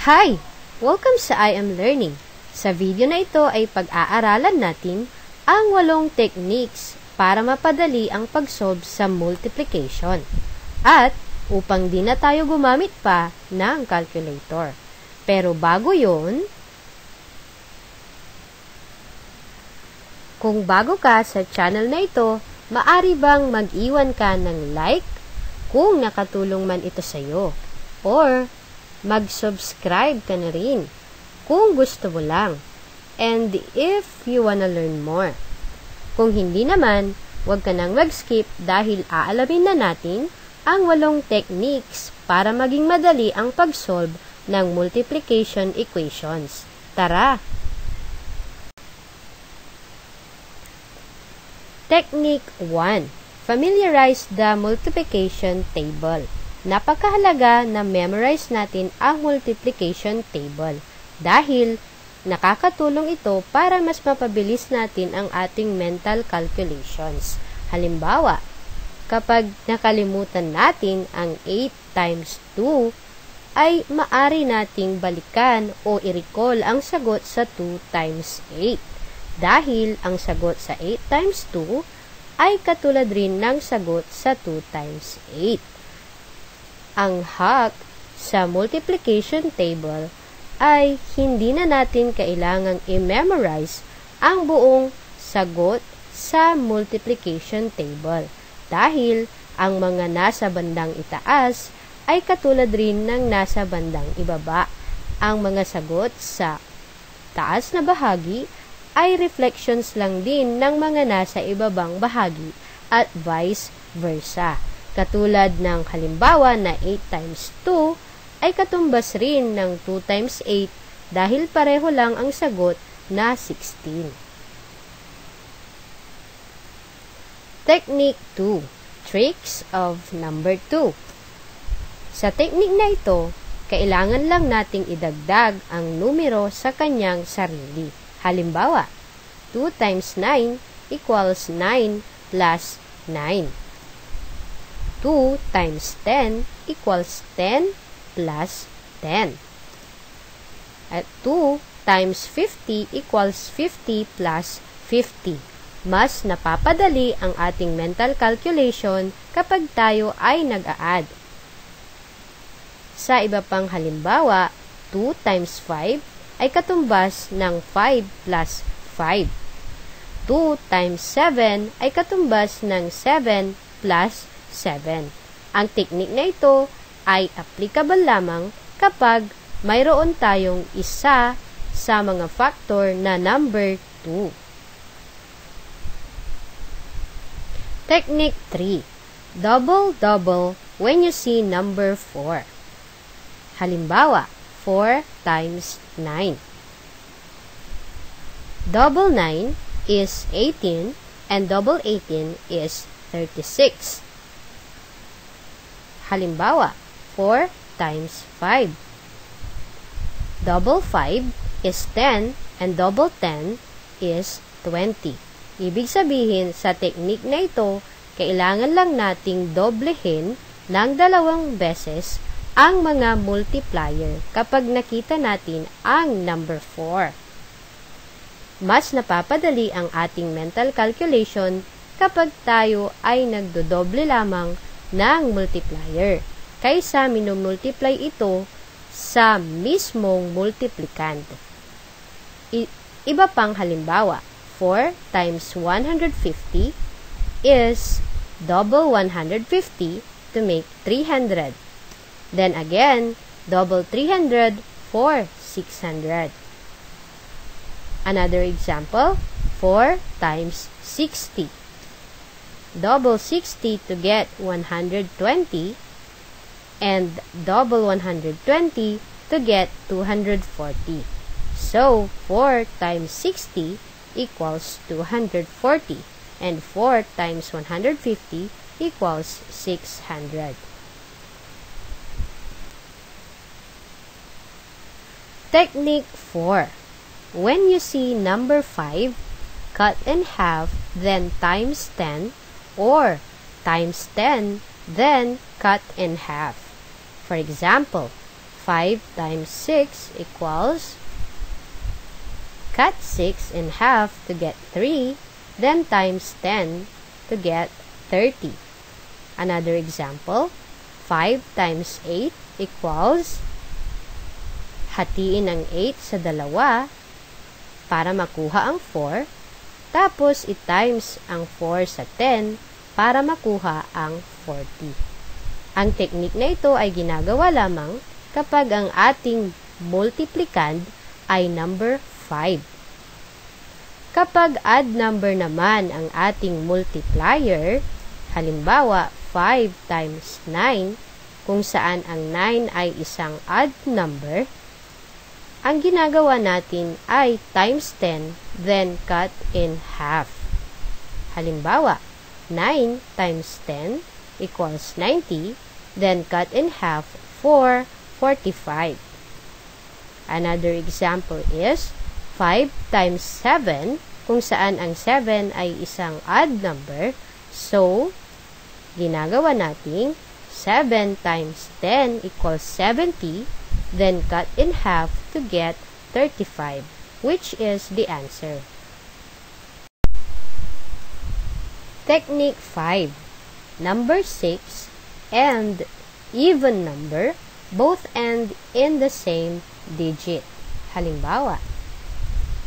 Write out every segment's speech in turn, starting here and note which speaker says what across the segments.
Speaker 1: Hi! Welcome sa I Am Learning. Sa video na ito ay pag-aaralan natin ang 8 techniques para mapadali ang pag-solve sa multiplication. At upang di na tayo gumamit pa ng calculator. Pero bago yon, kung bago ka sa channel na ito, maari bang mag-iwan ka ng like kung nakatulong man ito sa iyo? Or mag-subscribe ka na rin kung gusto mo lang. And if you wanna learn more. Kung hindi naman, huwag ka nang mag-skip dahil aalamin na natin ang 8 techniques para maging madali ang pag-solve ng multiplication equations. Tara! Technique 1. Familiarize the multiplication table. Napakahalaga na memorize natin ang multiplication table dahil nakakatulong ito para mas mapabilis natin ang ating mental calculations. Halimbawa, kapag nakalimutan natin ang 8 times 2, ay maari nating balikan o i-recall ang sagot sa 2 times 8. Dahil ang sagot sa 8 times 2 ay katulad rin ng sagot sa 2 times 8. Ang hack sa multiplication table ay hindi na natin kailangang i-memorize ang buong sagot sa multiplication table dahil ang mga nasa bandang itaas ay katulad rin ng nasa bandang ibaba. Ang mga sagot sa taas na bahagi ay reflections lang din ng mga nasa ibabang bahagi at vice versa. Katulad ng halimbawa na 8 times 2 ay katumbas rin ng 2 times 8 dahil pareho lang ang sagot na 16. Technique 2. Tricks of number 2. Sa technique na ito, kailangan lang nating idagdag ang numero sa kanyang sarili. Halimbawa, 2 times 9 equals 9 plus 9. 2 times 10 equals 10 plus 10. At 2 times 50 equals 50 plus 50. Mas napapadali ang ating mental calculation kapag tayo ay nag-a-add. Sa iba pang halimbawa, 2 times 5 ay katumbas ng 5 plus 5. 2 times 7 ay katumbas ng 7 plus 7. Ang technique na ito ay applicable lamang kapag mayroon tayong isa sa mga factor na number 2. Technique 3. Double when you see number 4. Halimbawa, 4 times 9. Double 9 is 18 and double 18 is 36. Halimbawa, 4 times 5. Double 5 is 10 and double 10 is 20. Ibig sabihin, sa technique na ito, kailangan lang nating doblehin ng 2 beses ang mga multiplier kapag nakita natin ang number 4. Mas napapadali ang ating mental calculation kapag tayo ay nagdodoble lamang ng multiplier kaysa minumultiply ito sa mismong multiplicand. Iba pang halimbawa, 4 times 150 is double 150 to make 300. Then again, double 300 for 600. Another example, 4 times 60. Double 60 to get 120 and double 120 to get 240. So, 4 times 60 equals 240 and 4 times 150 equals 600. Technique 4. When you see number 5, cut in half, then times 10, or times 10, then cut in half. For example, 5 times 6 equals, cut 6 in half to get 3, then times 10 to get 30. Another example, 5 times 8 equals, hatiin ang 8 sa dalawa para makuha ang 4, tapos i-times ang 4 sa 10 para makuha ang 40. Ang technique na ito ay ginagawa lamang kapag ang ating multiplicand ay number 5. Kapag odd number naman ang ating multiplier, halimbawa 5 times 9, kung saan ang 9 ay isang odd number, ang ginagawa natin ay times 10, then cut in half. Halimbawa, 9 times 10 equals 90, then cut in half for 45. Another example is 5 times 7, kung saan ang 7 ay isang odd number, so ginagawa nating 7 times 10 equals 70, then cut in half to get 35, which is the answer. Technique 5. Number 6 and even number both end in the same digit. Halimbawa,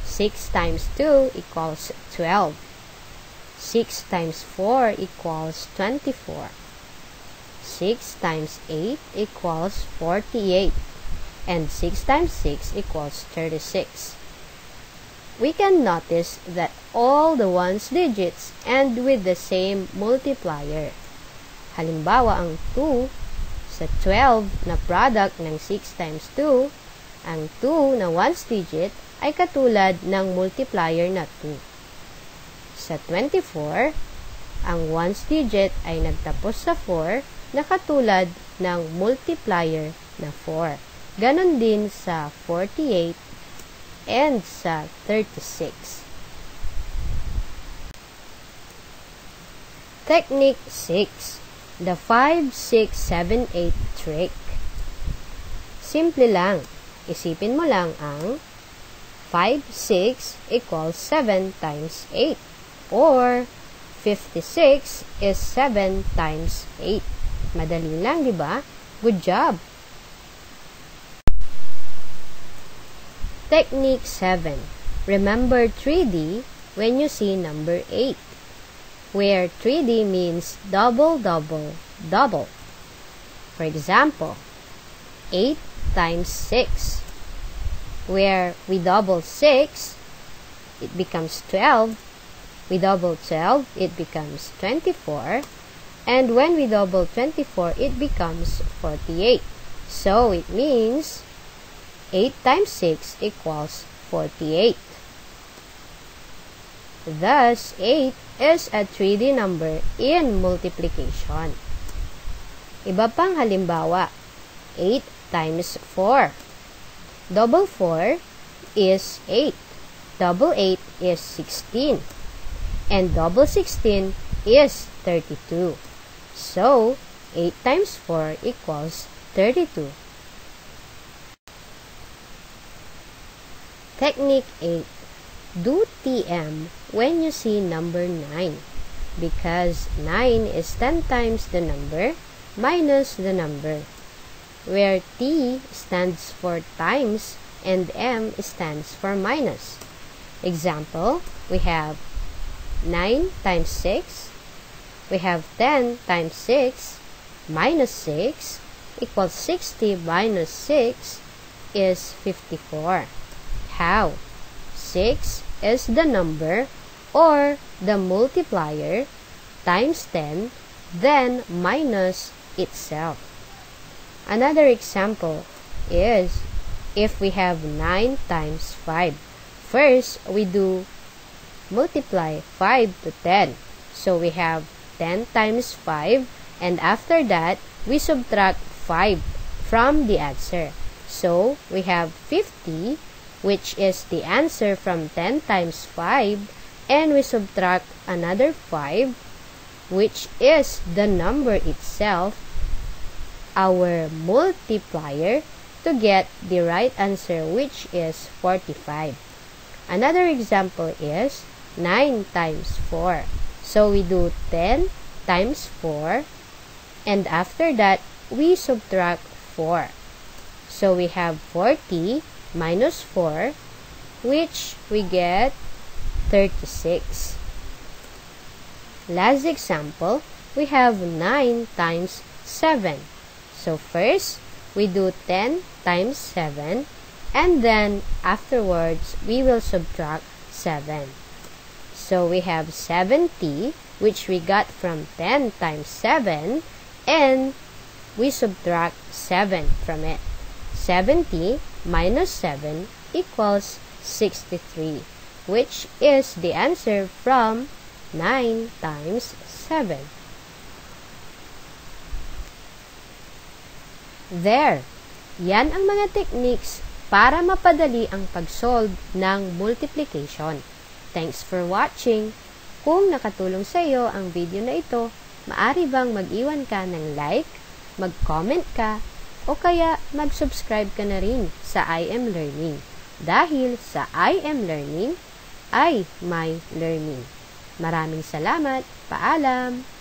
Speaker 1: 6 times 2 equals 12. 6 times 4 equals 24. 6 times 8 equals 48. And 6 times 6 equals 36. We can notice that all the ones digits end with the same multiplier. Halimbawa, ang 2 sa 12 na product ng 6 times 2, ang 2 na ones digit ay katulad ng multiplier na 2. Sa 24, ang ones digit ay nagtapos sa 4 na katulad ng multiplier na 4. Ganon din sa 48 and sa 36. Technique 6. The 5, 6, 7, 8 trick. Simple lang. Isipin mo lang ang 5, 6 equals 7 times 8. Or 56 is 7 times 8. Madali lang, di ba? Good job! Technique 7. Remember 3D when you see number 8, where 3D means double, double, double. For example, 8 times 6, where we double 6, it becomes 12. We double 12, it becomes 24. And when we double 24, it becomes 48. So, it means 8 times 6 equals 48. Thus, 8 is a 3D number in multiplication. Iba pang halimbawa, 8 times 4. Double 4 is 8. Double 8 is 16. And double 16 is 32. So, 8 times 4 equals 32. Technique 8. Do TM when you see number 9, because 9 is 10 times the number minus the number, where T stands for times and M stands for minus. Example, we have 9 times 6, we have 10 times 6, minus 6 equals 60 minus 6 is 54. How? 6 is the number or the multiplier times 10, then minus itself. Another example is if we have 9 times 5. First, we do multiply 5 to 10. So we have 10 times 5, and after that, we subtract 5 from the answer. So we have 50, which is the answer from 10 times 5, and we subtract another 5, which is the number itself, our multiplier, to get the right answer, which is 45. Another example is 9 times 4. So we do 10 times 4, and after that, we subtract 4. So we have 40 minus 4, which we get 36. Last example, we have 9 times 7. So first, we do 10 times 7, and then afterwards, we will subtract 7. So we have 70, which we got from 10 times 7, and we subtract 7 from it. 70 minus 7 equals 63, which is the answer from 9 times 7. There! Yan ang mga techniques para mapadali ang pag-solve ng multiplication. Thanks for watching! Kung nakatulong sa iyo ang video na ito, maaari bang mag-iwan ka ng like, mag-comment ka, o kaya mag-subscribe ka na rin sa I Am Learning. Dahil sa I Am Learning, ay may learning. Maraming salamat. Paalam!